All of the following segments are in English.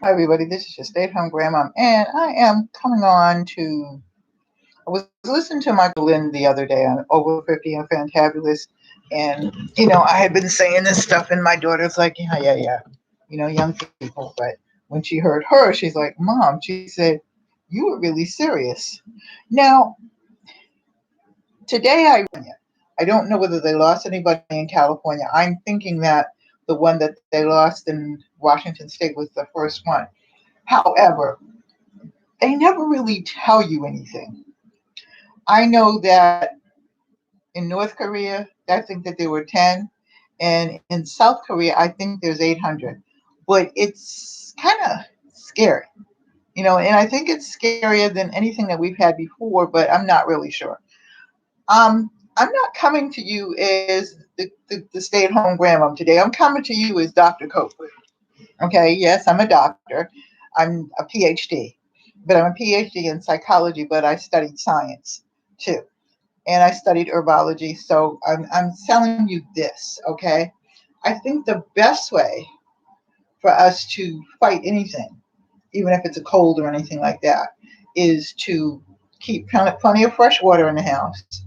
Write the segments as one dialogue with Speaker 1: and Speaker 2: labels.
Speaker 1: Hi, everybody. This is your stay-at-home grandma, and I am coming on to. I was listening to Michael Lynn the other day on Over 50 and Fantabulous, and I had been saying this stuff, and my daughter's like, yeah, yeah, yeah, young people. But when she heard her, she's like, Mom, she said, you were really serious. Now, today I don't know whether they lost anybody in California. I'm thinking that the one that they lost in Washington State was the first one. However, they never really tell you anything. I know that in North Korea, I think that there were 10, and in South Korea, I think there's 800. But it's kind of scary, and I think it's scarier than anything that we've had before, but I'm not really sure. I'm not coming to you as the stay-at-home grandma today. I'm coming to you as Dr. Copeland. Okay, yes, I'm a doctor. I'm a PhD, but I'm a PhD in psychology, but I studied science too. And I studied herbology. So I'm telling you this, okay? I think the best way for us to fight anything, even if it's a cold or anything like that, is to keep plenty of fresh water in the house,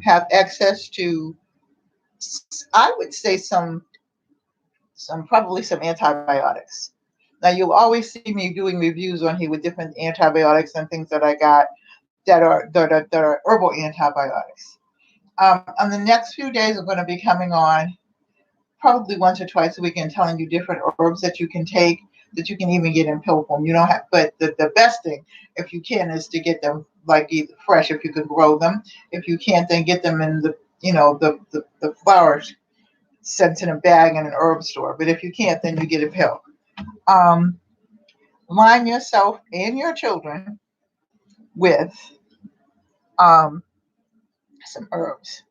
Speaker 1: have access to, I would say, probably some antibiotics. Now you'll always see me doing reviews on here with different antibiotics and things that I got that are herbal antibiotics. On the next few days, I'm going to be coming on probably once or twice a week and telling you different herbs that you can take, that you can even get in pill form. You don't have, but the best thing, if you can, is to get them like either fresh if you can grow them. If you can't, then get them in the flowers sent in a bag in an herb store. But if you can't, then you get a pill. Um, Line yourself and your children with um, some herbs: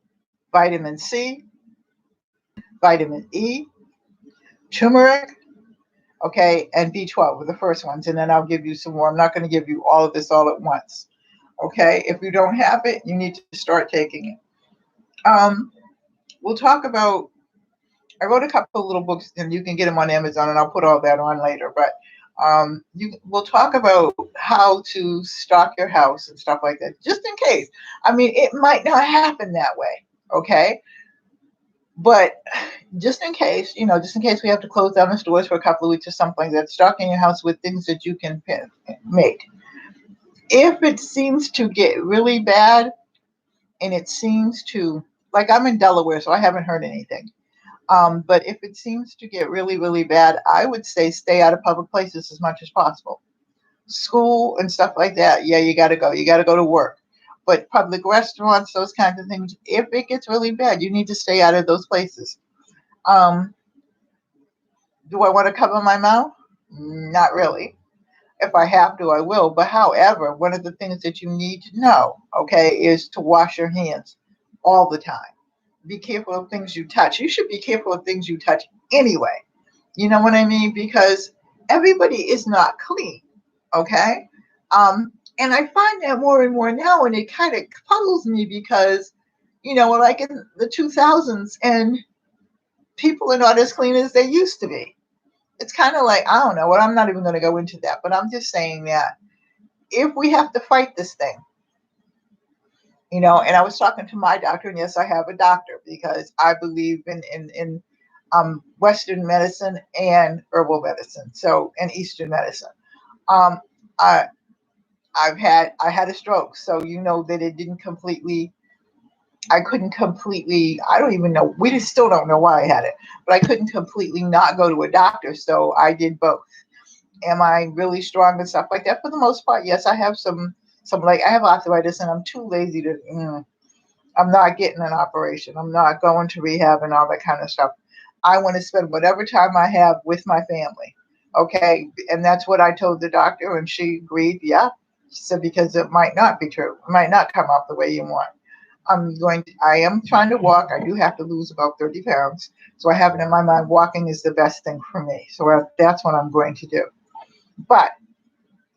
Speaker 1: vitamin C, vitamin E, turmeric, okay, and B12 were the first ones. And then I'll give you some more. I'm not going to give you all of this all at once. Okay. If you don't have it, you need to start taking it. We'll talk about, I wrote a couple of little books and you can get them on Amazon and I'll put all that on later. But we'll talk about how to stock your house and stuff like that, just in case. I mean, it might not happen that way. Okay. But just in case we have to close down the stores for a couple of weeks or something like that, stocking your house with things that you can make. If it seems to get really bad and it seems to, like I'm in Delaware, so I haven't heard anything. But if it seems to get really, really bad, I would say stay out of public places as much as possible. School and stuff like that, yeah, you got to go. You got to go to work. But public restaurants, those kinds of things, if it gets really bad, you need to stay out of those places. Um, Do I want to cover my mouth? Not really. If I have to, I will. But however, one of the things that you need to know, okay, is to wash your hands all the time. Be careful of things you touch. You should be careful of things you touch anyway. You know what I mean? Because everybody is not clean, okay? And I find that more and more now, and it kind of puzzles me because, like in the 2000s, and people are not as clean as they used to be. It's kind of like, I don't know what, I'm not even going to go into that, but I'm just saying that if we have to fight this thing, and I was talking to my doctor, and yes, I have a doctor because I believe in Western medicine and herbal medicine, so and Eastern medicine. Um, I I had a stroke, so you know that it didn't completely. I couldn't completely. I don't even know. We just still don't know why I had it, but I couldn't completely not go to a doctor, so I did both. Am I really strong and stuff like that? For the most part, yes. I have some like I have arthritis, and I'm too lazy to. I'm not getting an operation. I'm not going to rehab and all that kind of stuff. I want to spend whatever time I have with my family. Okay. And that's what I told the doctor, and she agreed. Yeah. She said, because it might not be true. It might not come out the way you want. I am trying to walk. I do have to lose about 30 pounds. So I have it in my mind, walking is the best thing for me. So that's what I'm going to do. But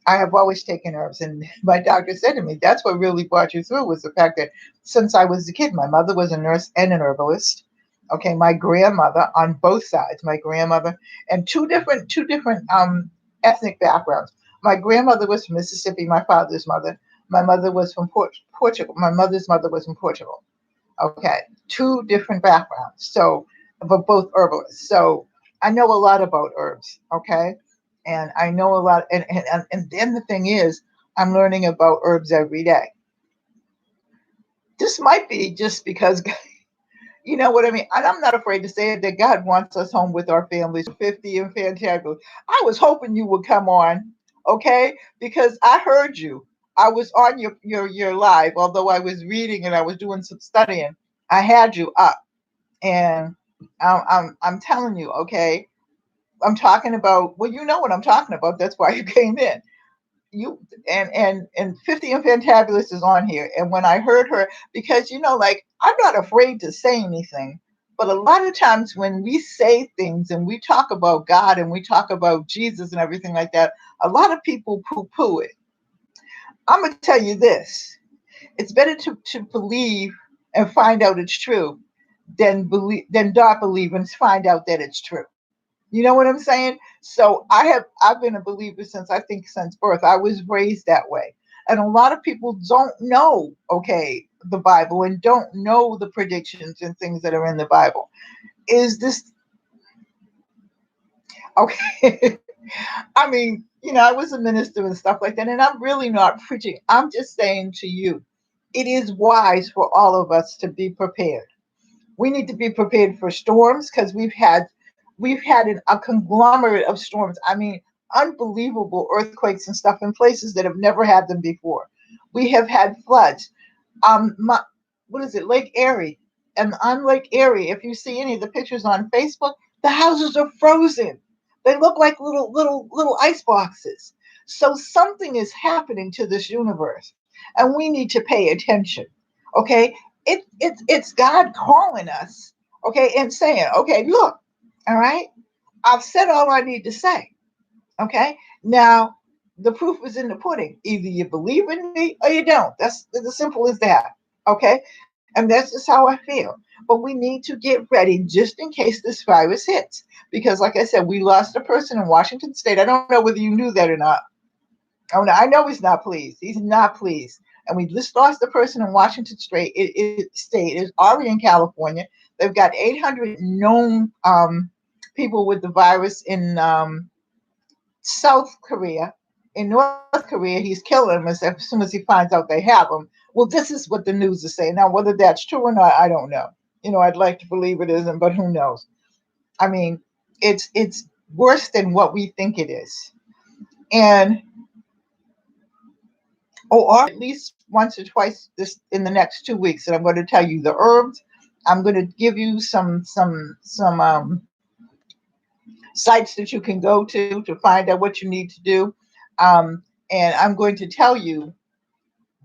Speaker 1: I have always taken herbs, and my doctor said to me, "That's what really brought you through was the fact that since I was a kid, my mother was a nurse and an herbalist. Okay, my grandmother on both sides, my grandmother and two different ethnic backgrounds. My grandmother was from Mississippi, my father's mother. My mother was from Portugal. My mother's mother was from Portugal. Okay, two different backgrounds. So, but both herbalists. So I know a lot about herbs. Okay, and I know a lot. And then the thing is, I'm learning about herbs every day. This might be just because you know what I mean? And I'm not afraid to say it that God wants us home with our families. 50 and fantabulous. I was hoping you would come on, okay? Because I heard you. I was on your live, although I was reading and I was doing some studying. I had you up, and I'm telling you, okay. I'm talking about, well, you know what I'm talking about. That's why you came in. You and 50 and fantabulous is on here, and when I heard her, because like, I'm not afraid to say anything, but a lot of times when we say things and we talk about God and we talk about Jesus and everything like that, a lot of people poo-poo it. I'm gonna tell you this: it's better to believe and find out it's true than not believe and find out that it's true. You know what I'm saying? So I've been a believer since birth. I was raised that way. And a lot of people don't know, okay, the Bible and don't know the predictions and things that are in the Bible. Is this okay? I mean, I was a minister and stuff like that, and I'm really not preaching. I'm just saying to you, it is wise for all of us to be prepared. We need to be prepared for storms because we've had a conglomerate of storms. I mean, unbelievable earthquakes and stuff in places that have never had them before. We have had floods. What is it, Lake Erie? And on Lake Erie, if you see any of the pictures on Facebook, the houses are frozen. They look like little ice boxes. So something is happening to this universe, and we need to pay attention. Okay, it's God calling us. Okay, and saying, okay, look, all right, I've said all I need to say. Okay, now the proof is in the pudding. Either you believe in me or you don't. That's as simple as that. Okay, and that's just how I feel. But we need to get ready just in case this virus hits. Because, like I said, we lost a person in Washington State. I don't know whether you knew that or not. Oh, no, I know he's not pleased. He's not pleased. And we just lost a person in Washington State. It's already in California. They've got 800 known people with the virus in South Korea. In North Korea, he's killing them as soon as he finds out they have them. Well, this is what the news is saying. Now, whether that's true or not, I don't know. I'd like to believe it isn't, but who knows? I mean, it's worse than what we think it is. And or at least once or twice this in the next 2 weeks, and I'm going to tell you the herbs. I'm going to give you some sites that you can go to find out what you need to do. And I'm going to tell you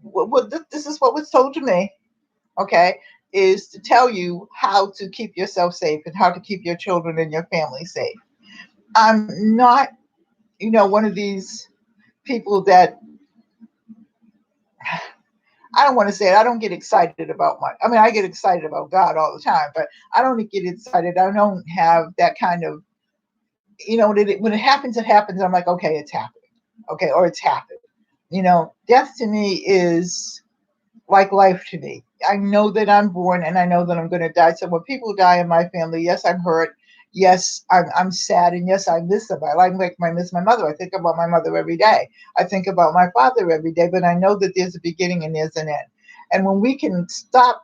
Speaker 1: what this is what was told to me, okay, is to tell you how to keep yourself safe and how to keep your children and your family safe. I'm not, one of these people that I don't want to say it. I don't get excited about much. I mean, I get excited about God all the time, but I don't get excited. I don't have that kind of, when it happens, it happens. I'm like, okay, it's happening. Okay, or it's happened. Death to me is like life to me. I know that I'm born and I know that I'm going to die. So when people die in my family, yes, I'm hurt. Yes, I'm sad. And yes, I miss them. I miss my mother. I think about my mother every day. I think about my father every day, but I know that there's a beginning and there's an end. And when we can stop,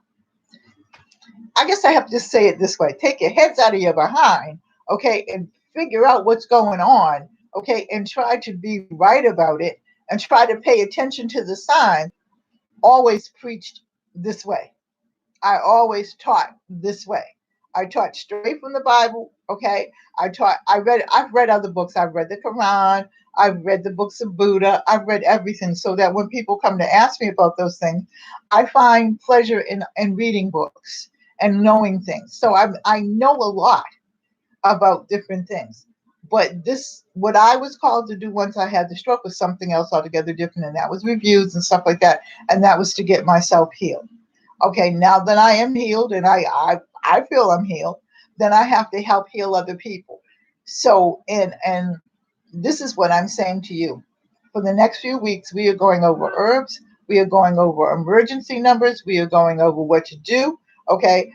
Speaker 1: I guess I have to just say it this way: take your heads out of your behind, okay, and figure out what's going on, okay, and try to be right about it and try to pay attention to the signs. Always preached this way. I always taught this way. I taught straight from the Bible, okay? I've read other books. I've read the Quran. I've read the books of Buddha. I've read everything so that when people come to ask me about those things, I find pleasure in reading books and knowing things. So I know a lot about different things. But what I was called to do once I had the stroke was something else altogether different. And that was reviews and stuff like that. And that was to get myself healed. Okay, now that I am healed and I feel I'm healed, then I have to help heal other people. So, and this is what I'm saying to you. For the next few weeks, we are going over herbs. We are going over emergency numbers. We are going over what to do. Okay.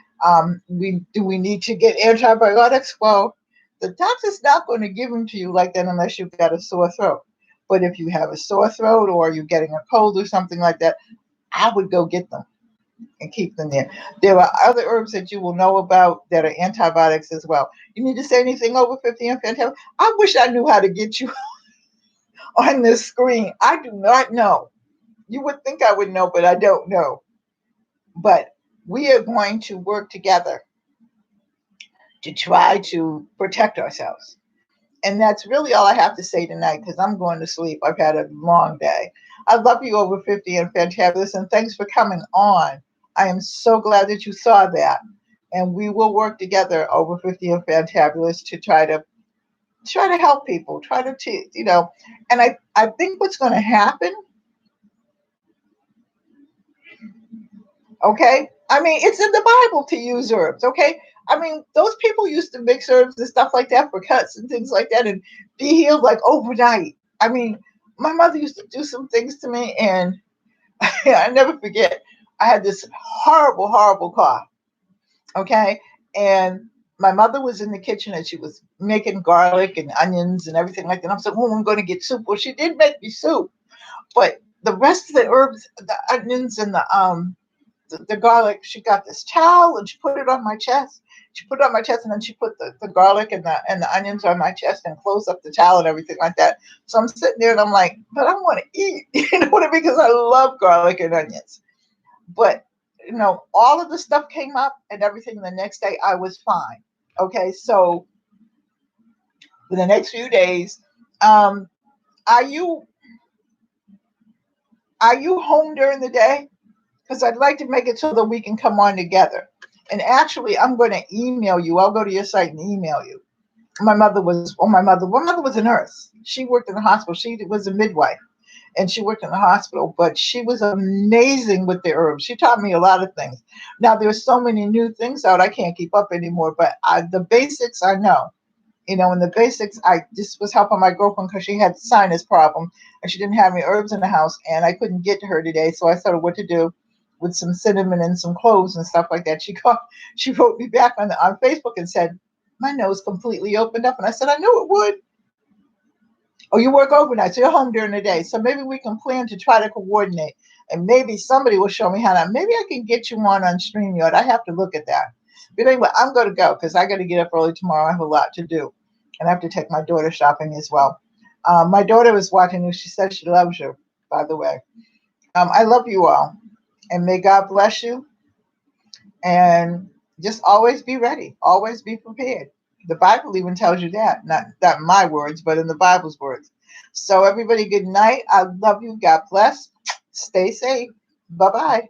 Speaker 1: We need to get antibiotics? Well, the doctor's not going to give them to you like that unless you've got a sore throat. But if you have a sore throat or you're getting a cold or something like that, I would go get them and keep them there. There are other herbs that you will know about that are antibiotics as well. You need to say anything over 50 and fantastic. I wish I knew how to get you on this screen. I do not know. You would think I would know, but I don't know. But we are going to work together to try to protect ourselves. And that's really all I have to say tonight because I'm going to sleep. I've had a long day. I love you over 50 and fantabulous, and thanks for coming on. I am so glad that you saw that. And we will work together over 50 and fantabulous to try to help people, try to and I think what's going to happen, okay? I mean, it's in the Bible to use herbs, okay? I mean, those people used to mix herbs and stuff like that for cuts and things like that and be healed like overnight. I mean, my mother used to do some things to me, and I never forget. I had this horrible, horrible cough, okay? And my mother was in the kitchen and she was making garlic and onions and everything like that. I'm saying, oh, I'm going to get soup. Well, she did make me soup, but the rest of the herbs, the onions and the garlic, she got this towel and she put it on my chest. She put it on my chest and then she put the garlic and the onions on my chest and closed up the towel and everything like that. So I'm sitting there and I'm like, but I want to eat, you know what I mean? Because I love garlic and onions. But, all of the stuff came up and everything. The next day I was fine. Okay. So for the next few days, are you home during the day? Because I'd like to make it so that we can come on together. And actually, I'm going to email you. I'll go to your site and email you. My mother was a nurse. She worked in the hospital. She was a midwife, and she worked in the hospital. But she was amazing with the herbs. She taught me a lot of things. Now there's so many new things out. I can't keep up anymore. But the basics I know. And the basics, I just was helping my girlfriend because she had sinus problem and she didn't have any herbs in the house, and I couldn't get to her today. So I thought of what to do with some cinnamon and some cloves and stuff like that. She wrote me back on Facebook and said, my nose completely opened up. And I said, I knew it would. Oh, you work overnight, so you're home during the day. So maybe we can plan to try to coordinate. And maybe somebody will show me how to, maybe I can get you on StreamYard. I have to look at that. But anyway, I'm going to go because I got to get up early tomorrow. I have a lot to do. And I have to take my daughter shopping as well. My daughter was watching you. She said she loves you, by the way. I love you all. And may God bless you. And just always be ready. Always be prepared. The Bible even tells you that. Not my words, but in the Bible's words. So everybody, good night. I love you. God bless. Stay safe. Bye-bye.